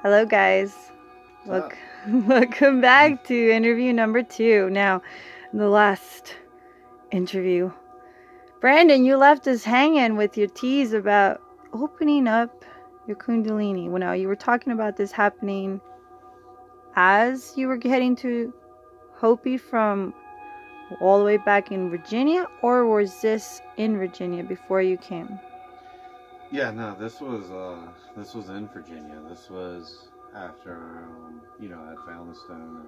Hello, guys. What's up? Welcome back to interview number 2. Now, the last interview. Brandon, you left us hanging with your tease about opening up your Kundalini. Well, now, you were talking about this happening as you were heading to Hopi from all the way back in Virginia, or was this in Virginia before you came? Yeah, no, this was in Virginia. This was after I'd found the stone,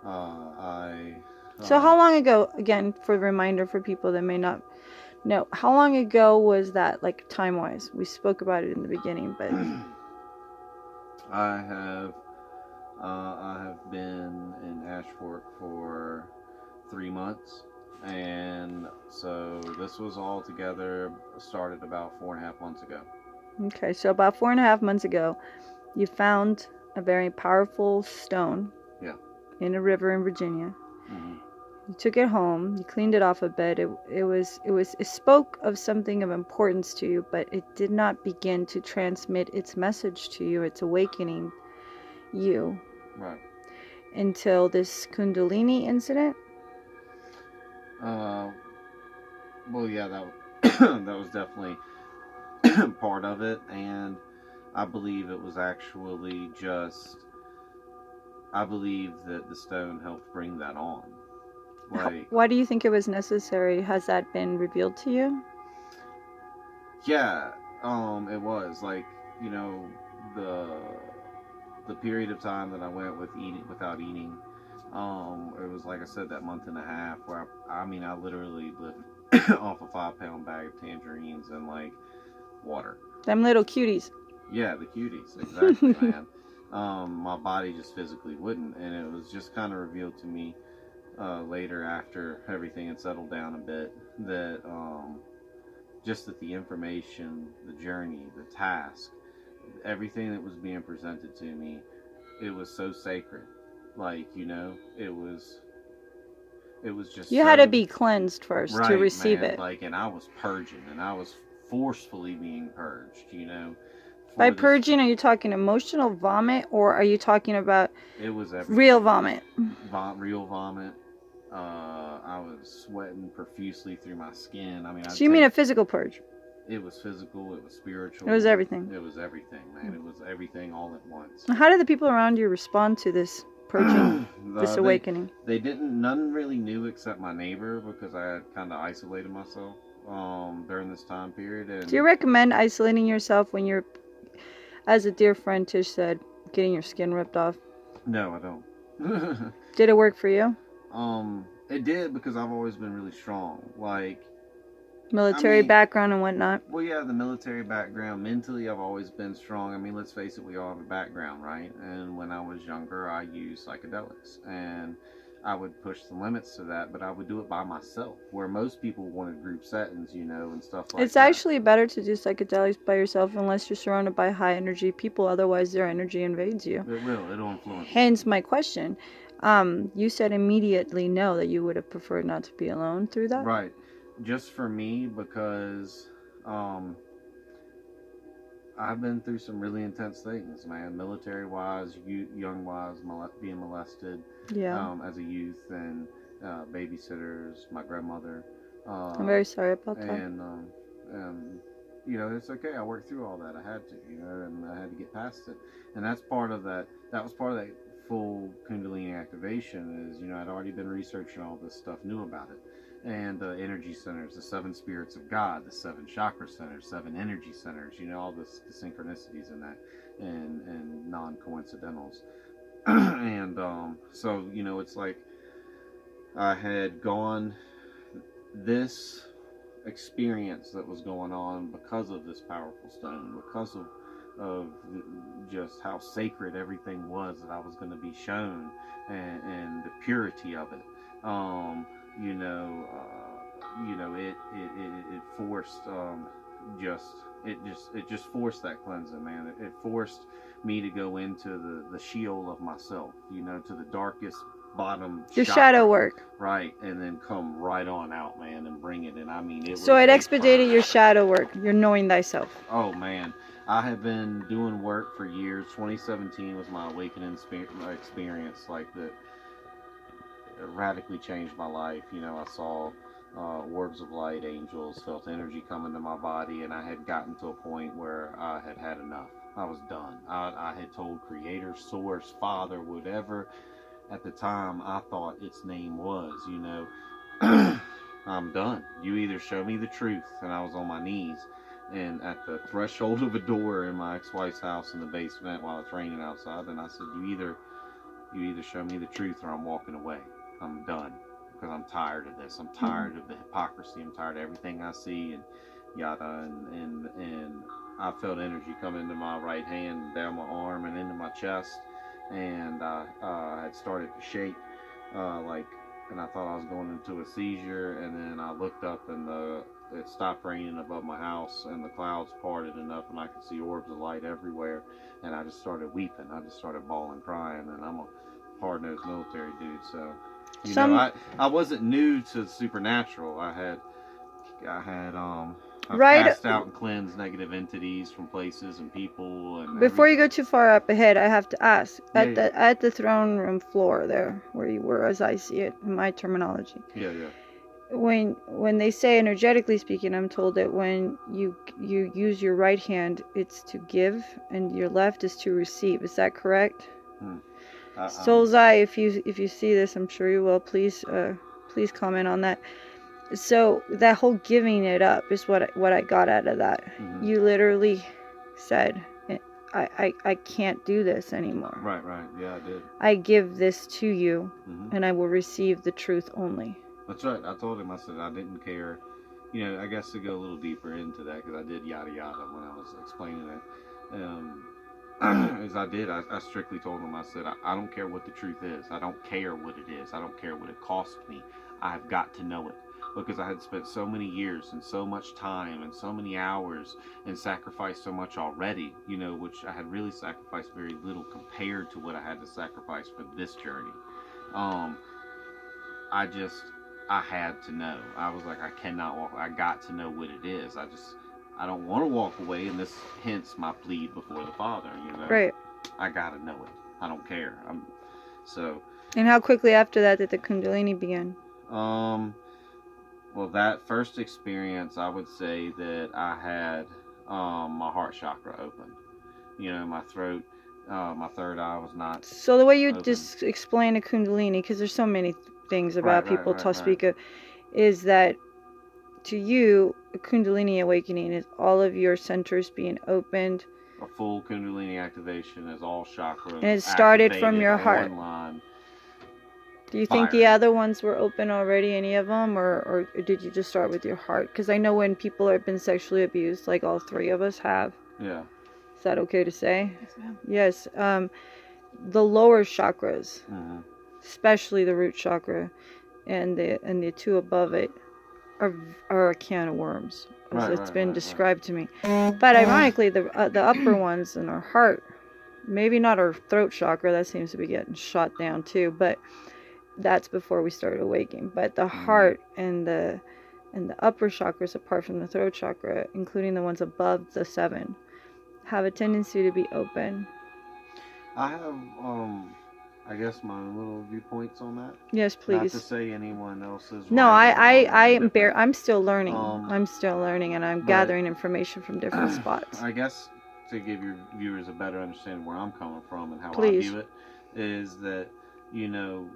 and I So, how long ago, again, for a reminder for people that may not know, how long ago was that, like, time-wise? We spoke about it in the beginning, but I have I have been in Ashford for 3 months, and so this was all together started about 4.5 months ago. okay, so about 4.5 months ago, you found a very powerful stone. Yeah. In a river in Virginia. Mm-hmm. You took it home. You cleaned it off a bit. It spoke of something of importance to you, but it did not begin to transmit its message to you. It's awakening you. Right. Until this Kundalini incident. Well, yeah, that that was definitely part of it, and I believe it was actually just. I believe that the stone helped bring that on. Like, why do you think it was necessary? Has that been revealed to you? Yeah, it was like the the period of time that I went without eating. It was like I said, that month and a half where I literally lived off a 5 pound bag of tangerines and like water. Them little cuties. Yeah, the cuties, exactly, man. My body just physically wouldn't, and it was just kind of revealed to me later after everything had settled down a bit that just that the information, the journey, the task, everything that was being presented to me, it was so sacred. Like, it was just you had to be cleansed first right, to receive man. it. Like, and I was purging, and I was forcefully being purged. By purging, are you talking emotional vomit, or are you talking about it was everything. Real vomit? Real vomit. I was sweating profusely through my skin. So you mean a physical purge? It was physical. It was spiritual. It was everything. It was everything, man. It was everything all at once. How did the people around you respond to this purging, this awakening? They didn't. None really knew except my neighbor, because I had kind of isolated myself during this time period. And do you recommend isolating yourself when you're, as a dear friend Tish said, getting your skin ripped off? No, I don't. Did it work for you? It did, because I've always been really strong. Like, military background and whatnot. Well, yeah, the military background. Mentally, I've always been strong. Let's face it, we all have a background, right? And when I was younger, I used psychedelics, and I would push the limits to that, but I would do it by myself, where most people wanted group settings, and stuff like that. It's actually better to do psychedelics by yourself unless you're surrounded by high energy people. Otherwise, their energy invades you. It will. It'll influence. Hence my question. You said immediately no, that you would have preferred not to be alone through that? Right. Just for me, because I've been through some really intense things, man. Military-wise, young-wise, being molested as a youth, and babysitters, my grandmother. I'm very sorry about that. And it's okay. I worked through all that. I had to, and I had to get past it. And that's part of that. That was part of that full Kundalini activation. Is I'd already been researching all this stuff, knew about it. And the energy centers, the 7 spirits of God, the 7 chakra centers, 7 energy centers, all the synchronicities in that, and non-coincidentals. And so, it's like I had gone this experience that was going on because of this powerful stone, because of just how sacred everything was that I was going to be shown, and the purity of it. It forced it just forced that cleansing, man. It forced me to go into the Sheol of myself, to the darkest bottom Your chakra. shadow work. Right, and then come right on out, man, and bring it. And I mean, it was. So it expedited your shadow work. You're knowing thyself. Oh man, I have been doing work for years. 2017 was my awakening experience, like that. It radically changed my life. You know, I saw orbs of light, angels, felt energy coming to my body, and I had gotten to a point where I had had enough. I was done. I had told Creator, Source, Father, whatever at the time I thought its name was, you know, I'm done. You either show me the truth. And I was on my knees and at the threshold of a door in my ex-wife's house in the basement while it's raining outside, and I said, you either show me the truth or I'm walking away. I'm done, because I'm tired of this. I'm tired of the hypocrisy. I'm tired of everything I see and yada. And I felt energy come into my right hand, down my arm, and into my chest, and I had started to shake, and I thought I was going into a seizure. And then I looked up, and it stopped raining above my house, and the clouds parted enough, and I could see orbs of light everywhere. And I just started weeping. I just started bawling, crying, and I'm a hard-nosed military dude, so you know, I wasn't new to supernatural. I cast out and cleansed negative entities from places and people. And before you go too far up ahead, I have to ask, at the throne room floor there, where you were, as I see it in my terminology. Yeah. When they say, energetically speaking, I'm told that when you use your right hand, it's to give, and your left is to receive. Is that correct? Soul's Eye, if you see this, I'm sure you will. Please comment on that. So that whole giving it up is what I got out of that. Mm-hmm. You literally said, I can't do this anymore. Right. Yeah, I did. I give this to you, mm-hmm. and I will receive the truth only. That's right. I told him, I said I didn't care. You know, I guess to go a little deeper into that, because I did yada yada when I was explaining it. As I did, I strictly told him, I said, I don't care what the truth is. I don't care what it is. I don't care what it cost me. I've got to know it. Because I had spent so many years and so much time and so many hours and sacrificed so much already, you know, which I had really sacrificed very little compared to what I had to sacrifice for this journey. I had to know. I was like, I cannot walk. I got to know what it is. I don't want to walk away, and this hence my plea before the Father, you know. Right. I gotta know it. I don't care. And how quickly after that did the Kundalini begin? Well, that first experience, I would say that I had my heart chakra open. You know, my throat, my third eye was not. So the way you just explain a Kundalini, because there's so many things about people speak of, is that to you, a Kundalini awakening is all of your centers being opened. A full Kundalini activation is all chakras. And it started from your heart. Online. Do you think the other ones were open already, any of them, or did you just start with your heart? Because I know when people have been sexually abused, like all three of us have. Yeah. Is that okay to say? Yes, ma'am. Yes. The lower chakras, mm-hmm. especially the root chakra, and the two above it, are a can of worms, as it's been described to me. But ironically, the upper ones in our heart, maybe not our throat chakra, that seems to be getting shot down too, but that's before we started awakening. But the heart and the upper chakras, apart from the throat chakra, including the ones above the 7, have a tendency to be open. I have, I guess, my little viewpoints on that. Yes, please. Not to say anyone else's. No, I'm still learning. I'm still learning, and I'm gathering information from different spots. I guess to give your viewers a better understanding where I'm coming from and how I view it, is that, you know,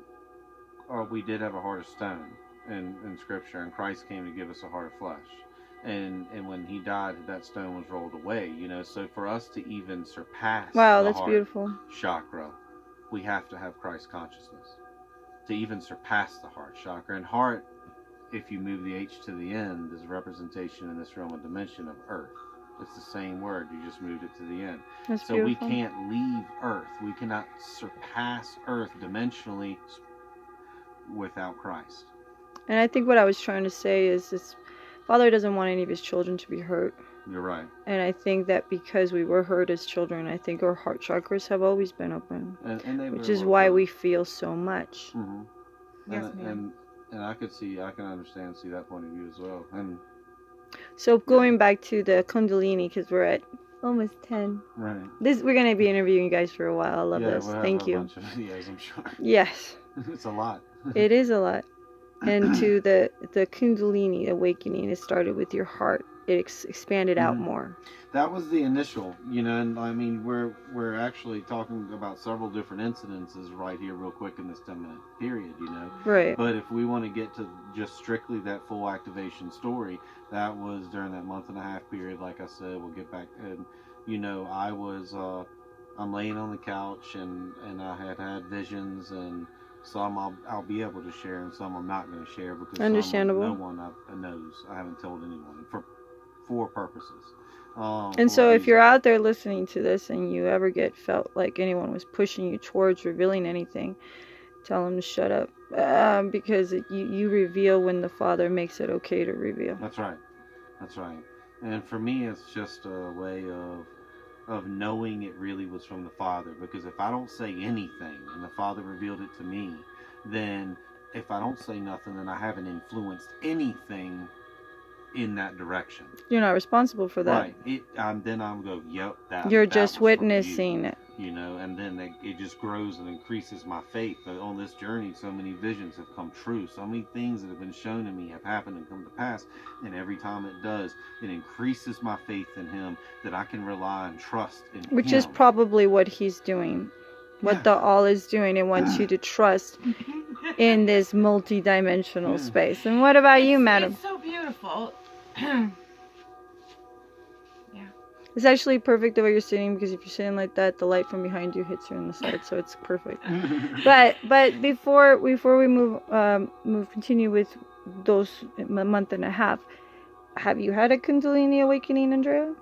we did have a heart of stone in Scripture, and Christ came to give us a heart of flesh. And when he died, that stone was rolled away, you know. So for us to even surpass the that's heart beautiful chakra, we have to have Christ consciousness to even surpass the heart chakra. And heart, if you move the H to the end, is a representation in this realm of dimension of earth. It's the same word, you just moved it to the end. That's so beautiful. We can't leave earth. We cannot surpass earth dimensionally without Christ. And I think what I was trying to say is this: Father doesn't want any of his children to be hurt. You're right. And I think that because we were hurt as children, I think our heart chakras have always been open, And they which very is well why could. we feel so much. Mm-hmm. Yes, and, ma'am. and I can understand, see that point of view as well. And So going back to the Kundalini, because we're at almost 10. right. We're going to be interviewing you guys for a while. I love this. We'll have Thank a you. bunch of videos, I'm sure. Yes. It's a lot. It is a lot. And to the Kundalini awakening, it started with your heart. It expanded out more. That was the initial, and I mean, we're actually talking about several different incidences right here real quick in this 10-minute period, Right. But if we want to get to just strictly that full activation story, that was during that month and a half period. Like I said, we'll get back, and I'm laying on the couch, and I had visions, and some I'll be able to share, and some I'm not going to share because Understandable. no one knows. I haven't told anyone for purposes. And so if you're out there listening to this and you ever felt like anyone was pushing you towards revealing anything, tell them to shut up, because you reveal when the Father makes it okay to reveal. That's right. And for me, it's just a way of knowing it really was from the Father, because if I don't say anything and the Father revealed it to me, then if I don't say nothing, then I haven't influenced anything in that direction. You're not responsible for that. Right. Then I'm go, yep, you're that just witnessing it. And then it just grows and increases my faith. But on this journey, so many visions have come true. So many things that have been shown to me have happened and come to pass. And every time it does, it increases my faith in Him, that I can rely and trust in Him. Which is probably what He's doing. What the All is doing. It wants you to trust in this multi-dimensional space. And what about you, madam? It's so beautiful. It's actually perfect the way you're sitting, because if you're sitting like that, the light from behind you hits you in the side, so it's perfect. But before we continue with those month and a half, have you had a Kundalini awakening, Andrea?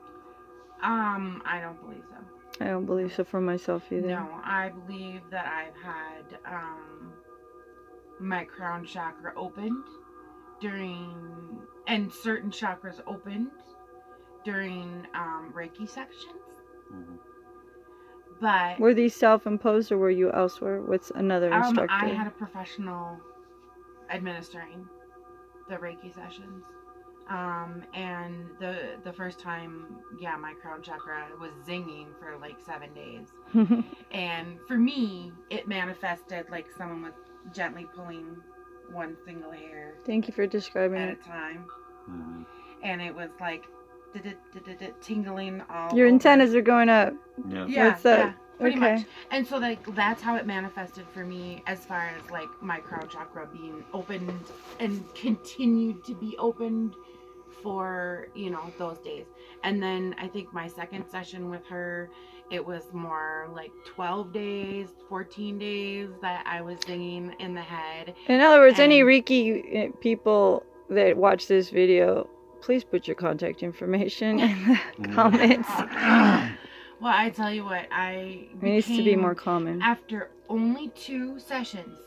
I don't believe so. I don't believe so for myself either. No, I believe that I've had my crown chakra opened and certain chakras opened during Reiki sections. Mm-hmm. But were these self-imposed, or were you elsewhere with another instructor? I had a professional administering the Reiki sessions. And the first time, my crown chakra was zinging for like 7 days. And for me, it manifested like someone was gently pulling one single hair. Thank you for describing at it. a time. Mm-hmm. And it was like tingling all your over. antennas are going up. Yeah, what's that? Yeah, pretty Okay. much. And so that's how it manifested for me, as far as like my crown chakra being opened and continued to be opened for those days. And then I think my second session with her, it was more like 12 days, 14 days that I was singing in the head. In other words, any Reiki people that watch this video, please put your contact information in the comments. Well, I tell you what, it needs to be more common. After only 2 sessions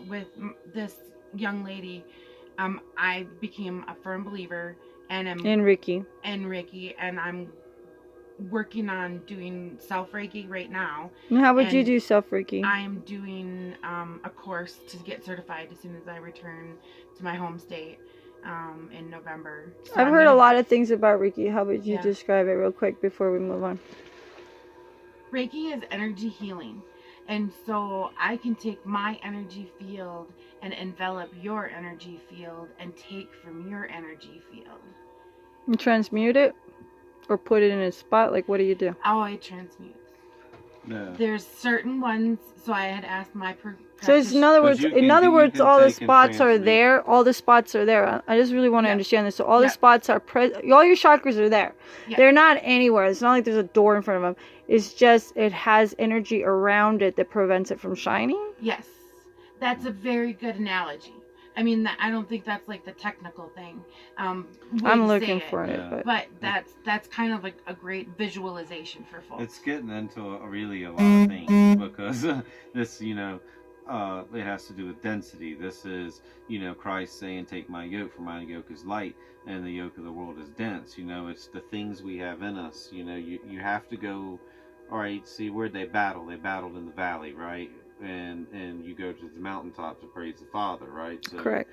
with this young lady, I became a firm believer, and I'm in Reiki, and I'm working on doing self Reiki right now. And how would you do self Reiki? I'm doing a course to get certified as soon as I return to my home state in November. So I've heard a lot of things about Reiki. How would you describe it real quick before we move on? Reiki is energy healing. And so I can take my energy field and envelop your energy field and take from your energy field. And transmute it? Or put it in a spot? Like, what do you do? Oh, I transmute. Yeah. There's certain ones, so I had asked my so it's, in other words, all the spots are there. All the spots are there. I just really want to understand this. So all the spots are all your chakras are there. Yeah. They're not anywhere. It's not like there's a door in front of them. It's just it has energy around it that prevents it from shining. Yes, that's a very good analogy. I mean, I don't think that's like the technical thing. I'm looking for it, but that's kind of like a great visualization for folks. It's getting into really a lot of things, because this, it has to do with density. This is, Christ saying, "Take my yoke, for my yoke is light, and the yoke of the world is dense." It's the things we have in us. You have to go. All right, see, where'd they battle? They battled in the valley, right? And you go to the mountaintop to praise the Father, right? So, Correct.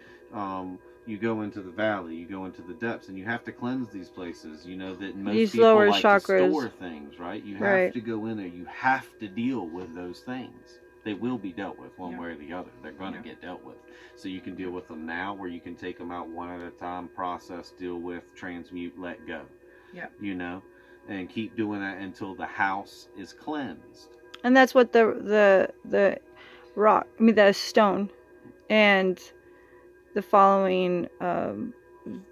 You go into the valley, you go into the depths, and you have to cleanse these places. That most These people lower like chakras. to store things, right? You have Right. to go in there. You have to deal with those things. They will be dealt with one way or the other. They're going to get dealt with. So you can deal with them now, where you can take them out one at a time, process, deal with, transmute, let go. Yeah. And keep doing that until the house is cleansed. And that's what the rock, the stone, and the following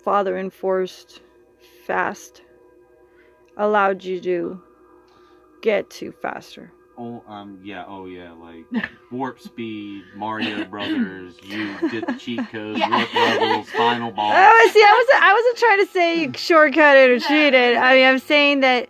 Father enforced fast allowed you to get to faster. Like Warp Speed, Mario Brothers. You did the cheat code, Warp Levels, Final Boss. Oh, see, I wasn't trying to say you shortcutted or cheated. I mean, I'm saying that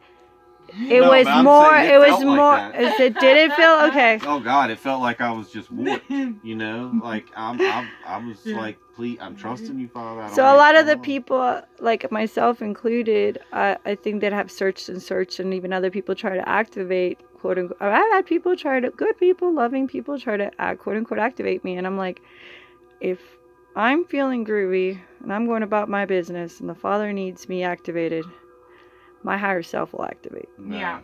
it was more. It did it feel okay? Oh God, it felt like I was just warped. Like I was like, please, I'm trusting you, Father. So a lot of the people, like myself included, I think that have searched, and even other people try to activate, quote unquote. I've had people good people, loving people try to quote unquote activate me, and I'm like, if I'm feeling groovy and I'm going about my business, and the Father needs me activated, my higher self will activate. Yeah.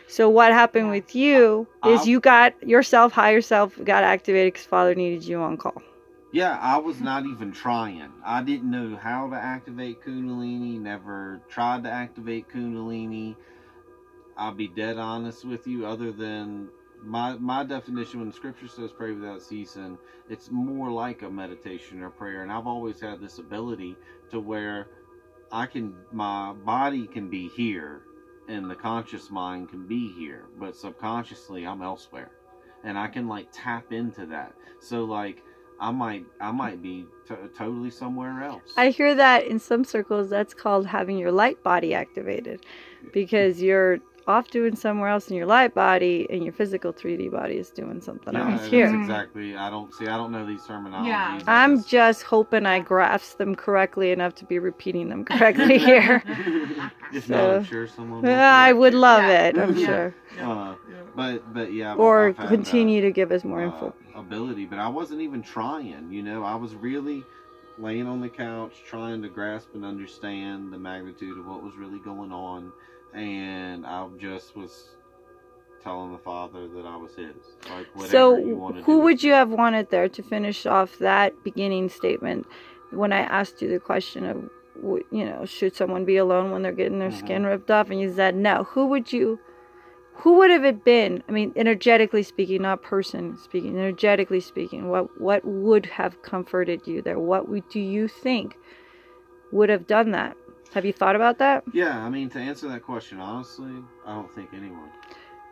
So what happened with you is you got yourself, higher self got activated because Father needed you on call. Yeah, I was not even trying. I didn't know how to activate Kundalini, never tried to activate Kundalini. I'll be dead honest with you, other than my definition when the scripture says pray without ceasing, it's more like a meditation or prayer. And I've always had this ability to where my body can be here and the conscious mind can be here, but subconsciously I'm elsewhere, and I can tap into that. So I might be totally somewhere else. I hear that in some circles that's called having your light body activated, because you're off doing somewhere else in your light body, and your physical 3D body is doing something else here. Exactly. I don't know these terminologies. Yeah. I'm just hoping I grasp them correctly enough to be repeating them correctly here. If not, I'm sure someone will. I would love it. I'm sure. But yeah. Or continue to give us more info. Ability, but I wasn't even trying. I was really laying on the couch trying to grasp and understand the magnitude of what was really going on. And I just was telling the Father that I was His. So, who would you have wanted there to finish off that beginning statement when I asked you the question of, should someone be alone when they're getting their skin ripped off? And you said no. Who would have it been? I mean, energetically speaking, not person speaking, energetically speaking, what would have comforted you there? What do you think would have done that? Have you thought about that? Yeah, I mean, to answer that question, honestly, I don't think anyone.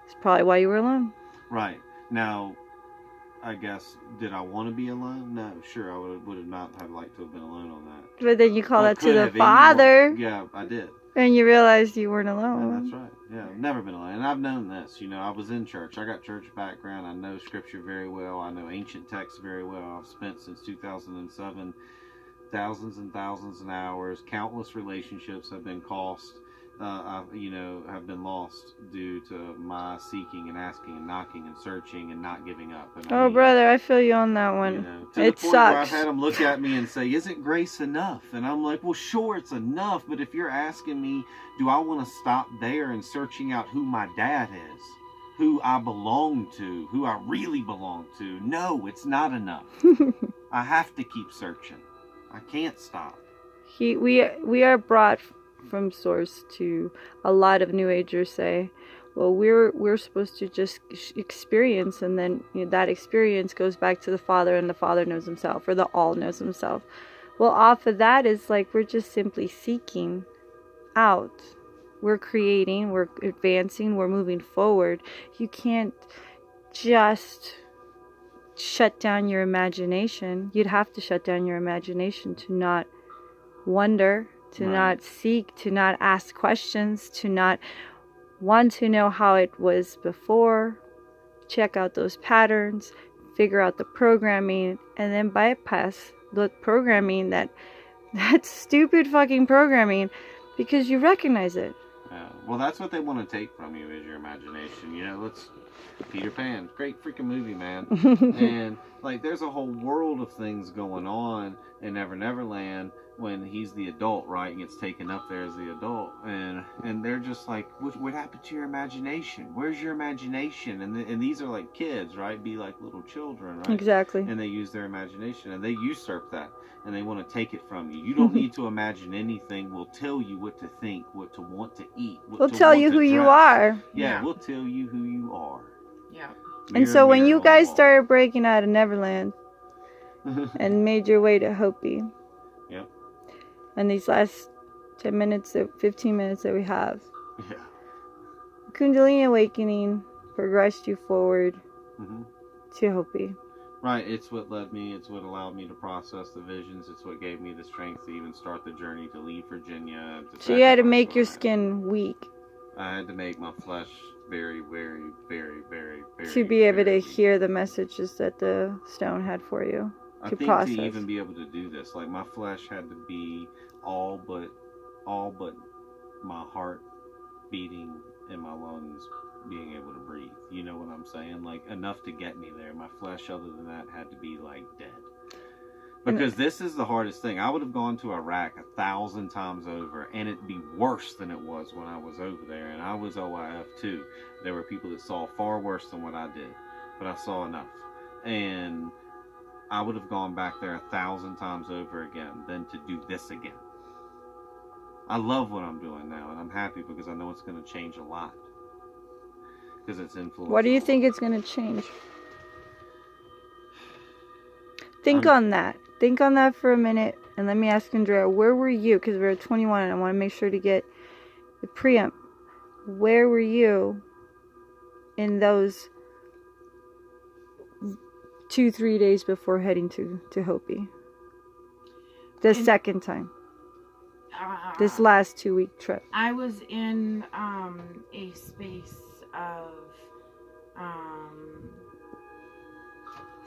It's probably why you were alone. Right. Now, I guess, did I want to be alone? No, sure, I would have not have liked to have been alone on that. But then you call that to the Father. Yeah, I did. And you realized you weren't alone. Yeah, that's right. Yeah, I've never been alone. And I've known this. I was in church. I got church background. I know Scripture very well. I know ancient texts very well. I've spent since 2007 thousands and thousands of hours. Countless relationships have been have been lost due to my seeking and asking and knocking and searching and not giving up. And brother, I feel you on that one. To it the point sucks. where I've had them look at me and say, "Isn't grace enough?" And I'm like, "Well, sure, it's enough. But if you're asking me, do I want to stop there and searching out who my dad is, who I belong to, who I really belong to? No, it's not enough. I have to keep searching. I can't stop." We are brought from source to a lot of New Agers say, well, we're supposed to just experience, and then that experience goes back to the Father, and the Father knows Himself, or the All knows Himself. Well, off of that is we're just simply seeking out. We're creating, we're advancing, we're moving forward. You can't just shut down your imagination. You'd have to shut down your imagination to not wonder, to not seek, to not ask questions, to not want to know how it was before. Check out those patterns. figure out the programming, and then bypass the programming that stupid fucking programming because you recognize it. Yeah. Well, that's what they want to take from you is your imagination. You know, let's Peter Pan, great freaking movie, man. And like, there's a whole world of things going on in Never Land when he's the adult, right? He gets taken up there as the adult, and they're just like, what happened to your imagination? Where's your imagination? And these are like kids, right? Be like little children, right? Exactly. And they use their imagination, and they usurp that, and they want to take it from you. You don't need to imagine anything. We'll tell you what to think, what to want to eat. We'll tell you who you are. Yeah, we'll tell you who you are. Yeah. And so when you guys started breaking out of Neverland and made your way to Hopi, yep. And these last 15 minutes that we have, yeah, Kundalini awakening progressed you forward to Hopi. Right, it's what led me, it's what allowed me to process the visions, it's what gave me the strength to even start the journey to leave Virginia. So you had to make your skin weak. I had to make my flesh very, very, very, very, very to be able to weak. hear the messages that the stone had for you. I to think process. To even be able to do this, like my flesh had to be all but my heart beating and my lungs being able to breathe. You know what I'm saying? Like enough to get me there. My flesh, other than that, had to be like dead. Because this is the hardest thing. I would have gone to Iraq 1,000 times over, and it'd be worse than it was when I was over there. And I was OIF too. There were people that saw far worse than what I did, but I saw enough. And I would have gone back there 1,000 times over again than to do this again. I love what I'm doing now, and I'm happy because I know it's going to change a lot. Because it's influenced. What do you think it's going to change? Think on that. Think on that for a minute, and let me ask Andrea, where were you? Because we're at 21, and I want to make sure to get the preamp. Where were you in those 2-3 days before heading to Hopi? The second time. This last 2-week trip. I was in a space of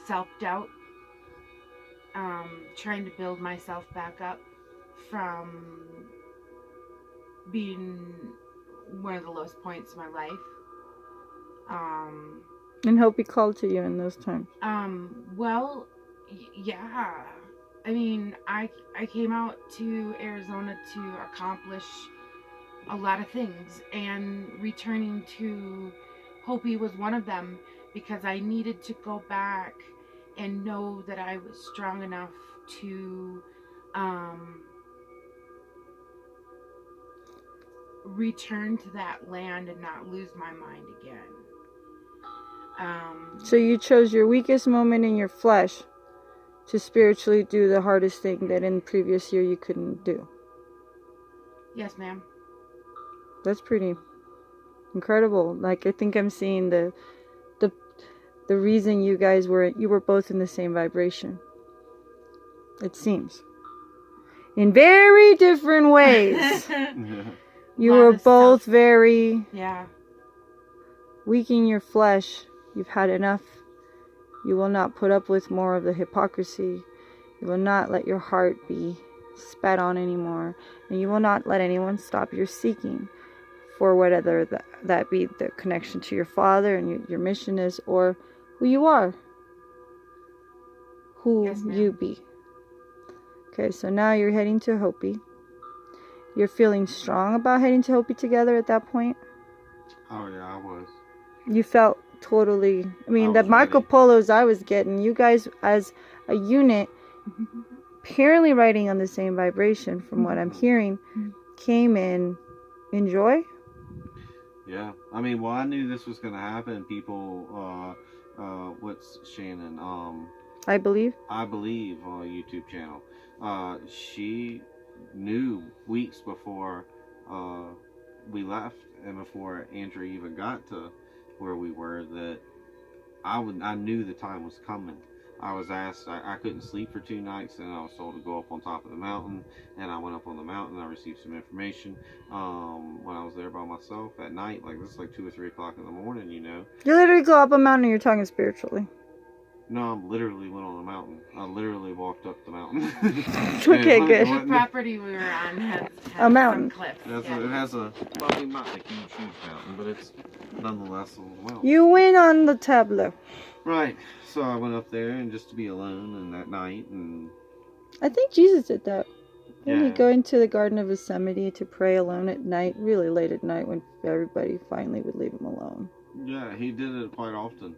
self-doubt. Trying to build myself back up from being one of the lowest points of my life. And Hopi called to you in those times. Well, yeah. I mean, I came out to Arizona to accomplish a lot of things, and returning to Hopi was one of them, because I needed to go back and know that I was strong enough to return to that land and not lose my mind again. So you chose your weakest moment in your flesh to spiritually do the hardest thing that in the previous year you couldn't do. Yes, ma'am. That's pretty incredible. Like, I think I'm seeing the reason you were both in the same vibration. It seems. In very different ways. You were both very weak in your flesh. You've had enough. You will not put up with more of the hypocrisy. You will not let your heart be spat on anymore. And you will not let anyone stop your seeking for whatever that be the connection to your Father and your mission is, or who you are. Who you be. Okay, so now you're heading to Hopi. You're feeling strong about heading to Hopi together at that point? Oh, yeah, I was. You felt totally... I mean, the Marco Polos I was getting, you guys as a unit, apparently riding on the same vibration from what I'm hearing, came in joy? Yeah. I mean, well, I knew this was going to happen. People, what's Shannon? I Believe YouTube channel. She knew weeks before we left and before Andrew even got to where we were that I knew the time was coming. I was asked, I couldn't sleep for 2 nights, and I was told to go up on top of the mountain, and I went up on the mountain. I received some information when I was there by myself at night. Like, this is like 2 or 3 o'clock in the morning, you know. You literally go up a mountain and you're talking spiritually. No, I literally went on the mountain. I literally walked up the mountain. Okay, good. The property we were on has A mountain. some cliffs. It has a, well, I mean, not a huge mountain, but it's nonetheless a little mountain. You win on the tableau. Right. So I went up there and just to be alone and that night and. I think Jesus did that. Didn't he Yeah. go into the Garden of Gethsemane to pray alone at night, really late at night when everybody finally would leave him alone? Yeah, he did it quite often.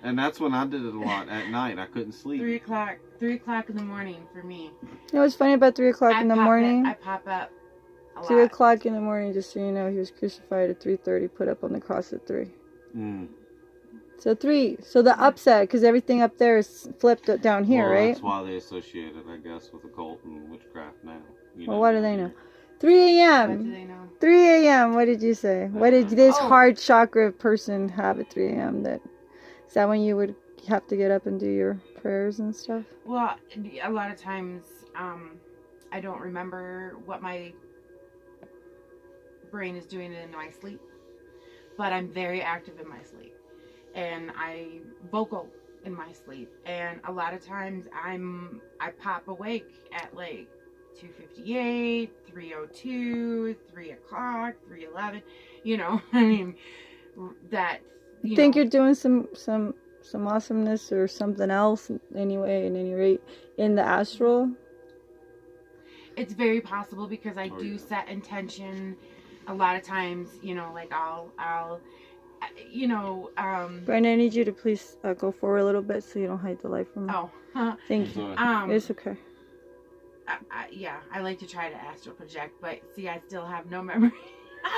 And that's when I did it a lot at night. I couldn't sleep. 3 o'clock in the morning for me. You know what's funny about 3 o'clock in the morning? I pop up a lot. 3 o'clock in the morning, just so you know, he was crucified at 3:30, put up on the cross at 3. Mm. So 3. So the upset, because everything up there is flipped down here, Well, right? That's why they associate it, I guess, with occult and witchcraft now. You Well, know, what do they know? 3 What a.m. do they know? 3 a.m. What did you say? What did this Oh. hard chakra person have at 3 a.m.? Is that when you would have to get up and do your prayers and stuff? Well, a lot of times I don't remember what my brain is doing in my sleep, but I'm very active in my sleep, and I vocal in my sleep, and a lot of times I pop awake at like 2:58, 3:02, 3 o'clock, 3:11. You know, I mean that. You think you're doing some awesomeness or something else anyway, at any rate, in the astral? It's very possible because I do yeah. set intention a lot of times, you know, like I'll you know, Brandon, I need you to please go forward a little bit so you don't hide the light from me. oh, Thank you. Sorry. It's okay. yeah, I like to try to astral project, but see, I still have no memory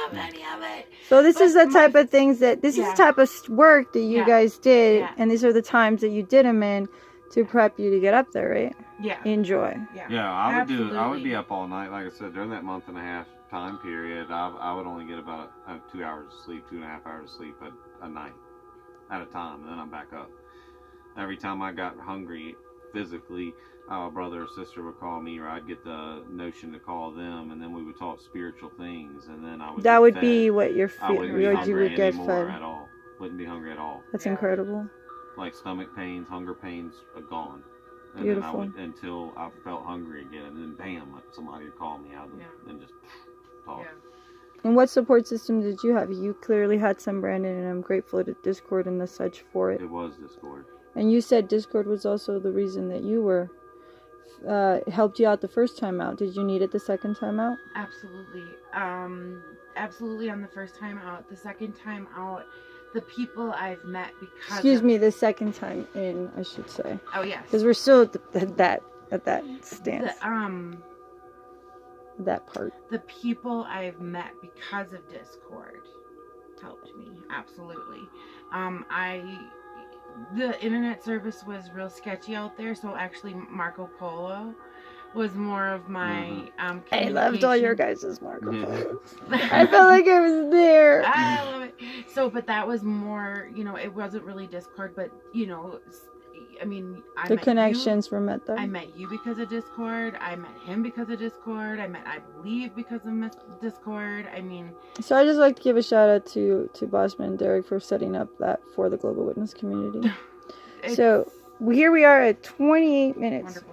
of any of it. So this But is the type of things that, this is Yeah. the type of work that you Yeah. guys did, Yeah. and these are the times that you did them in to prep you to get up there, right? Yeah, Enjoy. Yeah, I would Absolutely. be up all night. Like I said, during that month and a half time period, I would only get about 2 hours of sleep, 2.5 hours of sleep a night at a time, and then I'm back up. Every time I got hungry physically, a brother or sister would call me, or I'd get the notion to call them, and then we would talk spiritual things, and then I would. That get would fed. be what you're I wouldn't be what you hungry would get anymore fed. at all. Wouldn't be hungry at all. That's Yeah. incredible. Like stomach pains, hunger pains are gone. And Beautiful. then until I felt hungry again, and then bam, like somebody would call me out and just talk. Yeah. And what support system did you have? You clearly had some, Brandon, and I'm grateful to Discord and the such for it. It was Discord. And you said Discord was also the reason that you were helped you out the first time out. Did you need it the second time out? Absolutely. Absolutely on the first time out. The second time out, the people I've met because Excuse me, the second time in, I should say, Oh yes. because we're still at that stance, that part. The people I've met because of Discord helped me. Absolutely. The internet service was real sketchy out there, so actually Marco Polo was more of my I loved all your communication. guys' Marco Polo. I felt like I was there. I love it. So, but that was more, you know, it wasn't really Discord, but, you know, I mean, The connections were met there. I met you because of Discord. I met him because of Discord. I believe, because of Discord. I mean... So I just like to give a shout out to Bossman and Derek for setting up that for the Global Witness community. So here we are at 28 minutes. Wonderful.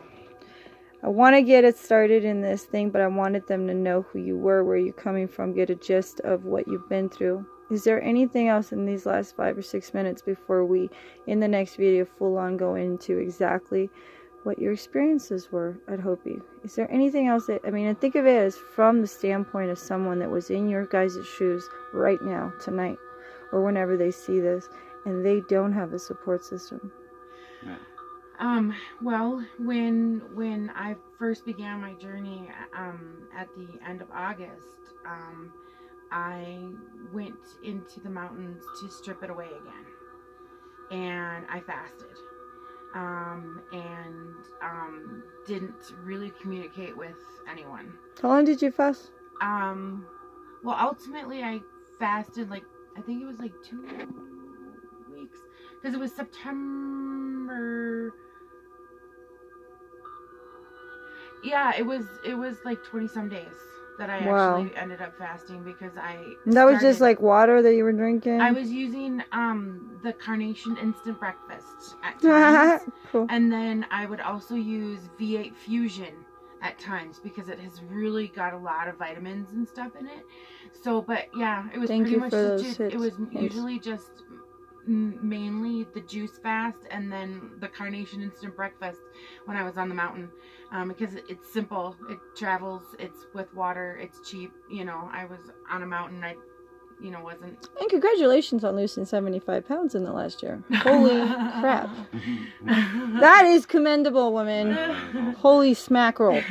I want to get it started in this thing, but I wanted them to know who you were, where you're coming from, get a gist of what you've been through. Is there anything else in these last 5 or 6 minutes before we, in the next video, full on go into exactly what your experiences were at Hopi? Is there anything else that, I mean, and think of it as from the standpoint of someone that was in your guys' shoes right now, tonight, or whenever they see this, and they don't have a support system. Yeah. Well, when I first began my journey, at the end of August, I went into the mountains to strip it away again, and I fasted, and didn't really communicate with anyone. How long did you fast? Well, ultimately I fasted I think it was 2 weeks, because it was September. Yeah, it was 20 some days that I actually ended up fasting, because That was just like water that you were drinking? I was using the Carnation Instant Breakfast at times. Cool. And then I would also use V8 Fusion at times because it has really got a lot of vitamins and stuff in it. So, but yeah, it was Thank pretty you much for those just, hits. it was Hints. usually just mainly the juice fast and then the Carnation Instant Breakfast when I was on the mountain, because it's simple, it travels, it's with water, it's cheap. You know, I was on a mountain, I wasn't. And congratulations on losing 75 pounds in the last year. Holy crap. That is commendable, woman. Holy smackerel.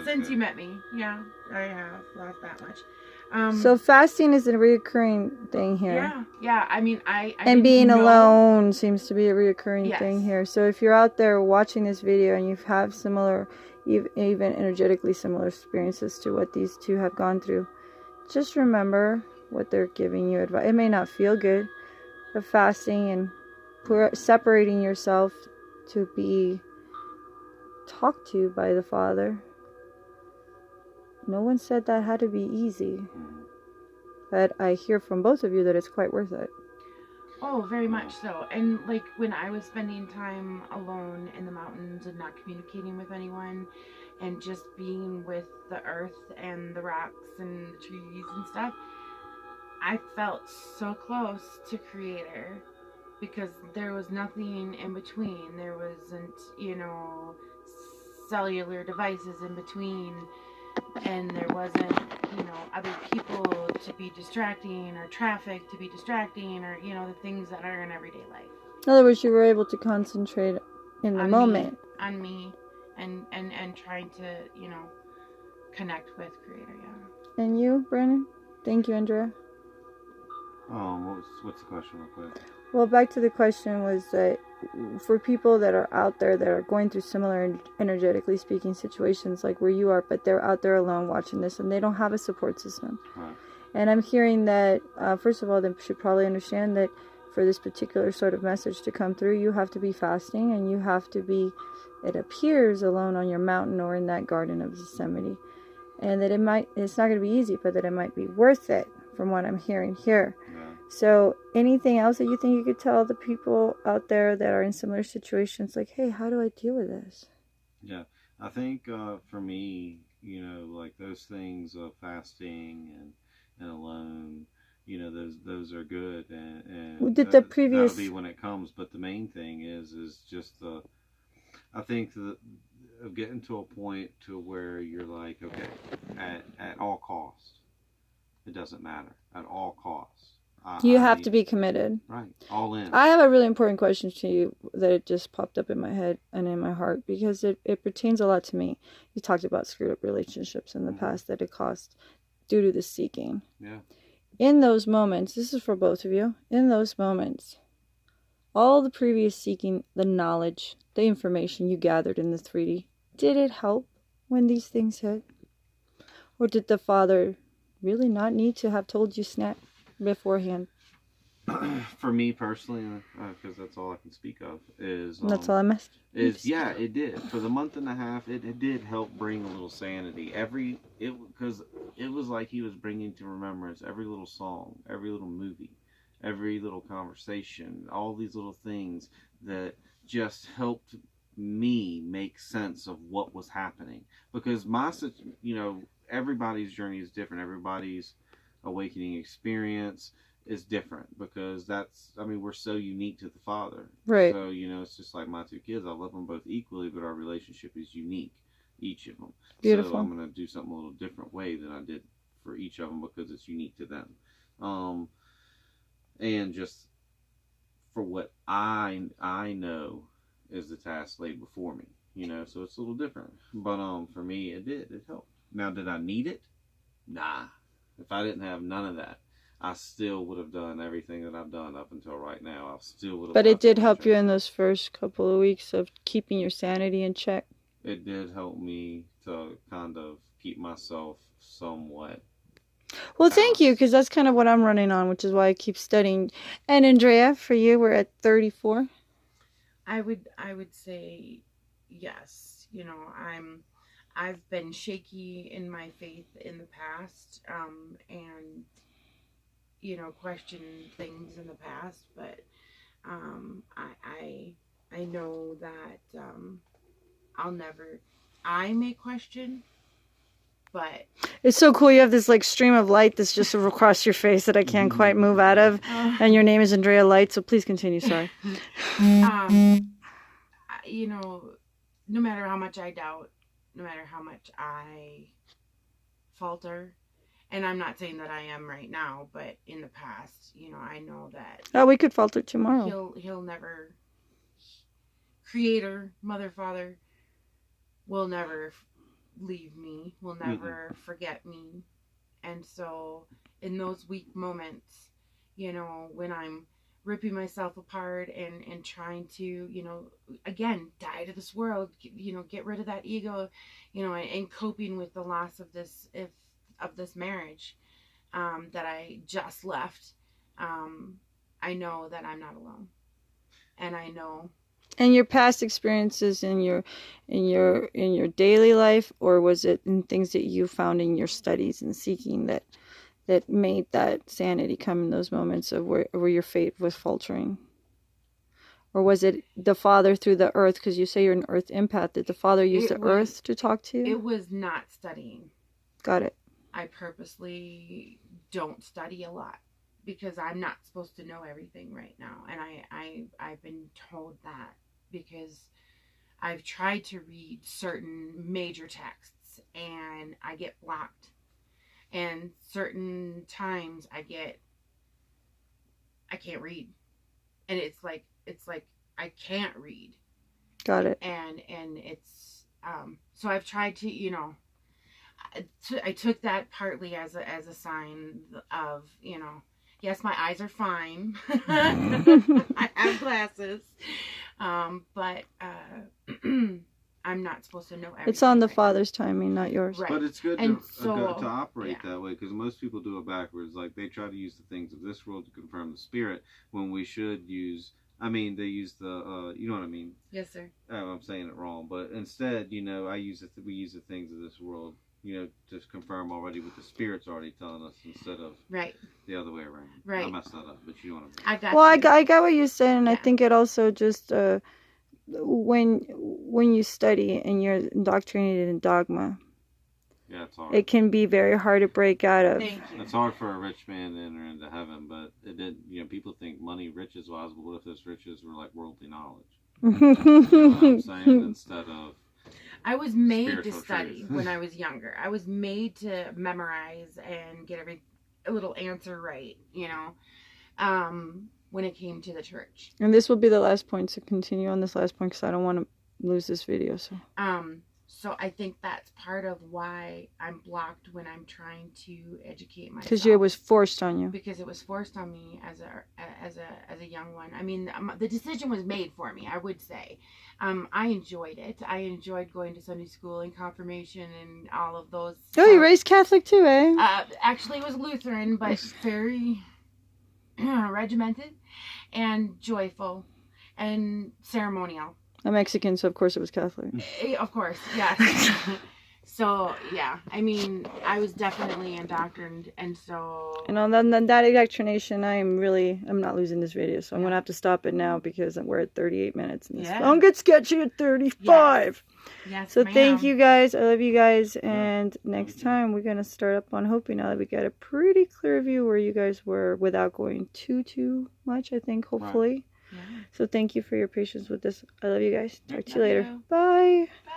Since you met me, yeah, I have lost that much. So fasting is a reoccurring thing here. Yeah. I mean, I and being alone seems to be a reoccurring thing Yes. here. So if you're out there watching this video and you have similar, even energetically similar experiences to what these two have gone through, just remember what they're giving you advice. It may not feel good, but fasting and separating yourself to be talked to by the Father. No one said that had to be easy. But I hear from both of you that it's quite worth it. Oh, very much so. And like when I was spending time alone in the mountains and not communicating with anyone and just being with the earth and the rocks and the trees and stuff, I felt so close to Creator because there was nothing in between. There wasn't, cellular devices in between, and there wasn't, other people to be distracting or traffic to be distracting or, the things that are in everyday life. In other words, you were able to concentrate in the moment. On me and trying to, connect with Creator, yeah. And you, Brandon? Thank you, Andrea. What's the question real quick? Well, back to the question was that for people that are out there that are going through similar, energetically speaking, situations like where you are, but they're out there alone watching this and they don't have a support system. Right. And I'm hearing that, first of all, they should probably understand that for this particular sort of message to come through, you have to be fasting and you have to be, it appears, alone on your mountain or in that Garden of Yosemite. And that it's not going to be easy, but that it might be worth it from what I'm hearing here. Yeah. So anything else that you think you could tell the people out there that are in similar situations, like, hey, how do I deal with this? Yeah, I think for me, like those things of fasting and alone, those are good, and Did the previous that'll be when it comes. But the main thing is just I think of getting to a point to where you're like, okay, at all costs, it doesn't matter, at all costs. You have to be committed. Right, all in. I have a really important question to you that it just popped up in my head and in my heart because it pertains a lot to me. You talked about screwed up relationships in the past that it cost due to the seeking. Yeah. In those moments, this is for both of you, in those moments, all the previous seeking, the knowledge, the information you gathered in the 3D, did it help when these things hit? Or did the Father really not need to have told you snap beforehand? For me personally, because that's all I can speak of, is that's all I'm asking. Yeah, it did. For the month and a half, it did help bring a little sanity. Because it was like he was bringing to remembrance every little song, every little movie, every little conversation, all these little things that just helped me make sense of what was happening. Because everybody's journey is different. Everybody's awakening experience is different because we're so unique to the Father. Right. So, it's just like my two kids. I love them both equally, but our relationship is unique, each of them. Beautiful. So I'm going to do something a little different way than I did for each of them because it's unique to them. And just for what I know is the task laid before me, so it's a little different. But for me, it helped. Now, did I need it? Nah. If I didn't have none of that, I still would have done everything that I've done up until right now. I still would have. But it did help you in those first couple of weeks of keeping your sanity in check. It did help me to kind of keep myself somewhat. Well, thank you, because that's kind of what I'm running on, which is why I keep studying. And Andrea, for you, we're at 34. I would say yes. I've been shaky in my faith in the past, and question things in the past, but I know that I'll never. I may question, but It's so cool. You have this like stream of light that's just across your face that I can't quite move out of. And your name is Andrea Light, so please continue. Sorry. No matter how much I doubt, no matter how much I falter, and I'm not saying that I am right now, but in the past, I know that Oh, we could falter tomorrow. he'll never, Creator, Mother, Father, will never leave me, will never forget me. And so in those weak moments, when I'm ripping myself apart and trying to, again, die to this world, get rid of that ego, and coping with the loss of this marriage that I just left, I know that I'm not alone. And I know. And your past experiences in your daily life, or was it in things that you found in your studies and seeking that made that sanity come in those moments of where your faith was faltering? Or was it the Father through the earth? Because you say you're an earth empath. Did the Father use the earth to talk to you? It was not studying. Got it. I purposely don't study a lot because I'm not supposed to know everything right now. And I've been told that because I've tried to read certain major texts and I get blocked. And certain times I can't read. And it's like I can't read. Got it. And it's so I've tried to, I took that partly as a sign of, yes, my eyes are fine. I have glasses. But I'm not supposed to know everything. It's on the Father's timing, not yours. Right. But it's good to operate that way, because most people do it backwards. Like, they try to use the things of this world to confirm the spirit, when we should use, they use the, you know what I mean? Yes, sir. Oh, I'm saying it wrong. But instead, we use the things of this world, to confirm already what the Spirit's already telling us, instead of the other way around. Right. I messed that up, but you know what I mean. I got well, I got what you're saying, and I think it also just, when you study and you're indoctrinated in dogma, yeah, it's hard. It can be very hard to break out of. Thank you. It's hard for a rich man to enter into heaven, but it did. People think money, riches wise, but what if those riches were like worldly knowledge? You know what I'm saying? Instead of. I was made to study when I was younger. I was made to memorize and get every little answer right, when it came to the church. And this will be the last point, to continue on this last point, because I don't want to lose this video. So I think that's part of why I'm blocked when I'm trying to educate myself. Because it was forced on you. Because it was forced on me as a young one. I mean, the decision was made for me, I would say. I enjoyed it. I enjoyed going to Sunday school and confirmation and all of those. Oh, you raised Catholic too, eh? Actually, it was Lutheran, but very regimented and joyful and ceremonial. I'm Mexican, so of course it was Catholic. Of course, yes. So, yeah, I mean, I was definitely indoctrinated, and so... And on that indoctrination, I'm not losing this video, so I'm going to have to stop it now, because we're at 38 minutes. And this phone gets sketchy at 35. Yes, so thank you guys. I love you guys. And next time, we're going to start up on Hopi now that we got a pretty clear view where you guys were without going too much, I think, hopefully. Right. Yeah. So thank you for your patience with this. I love you guys. Talk to you later. Bye. Bye.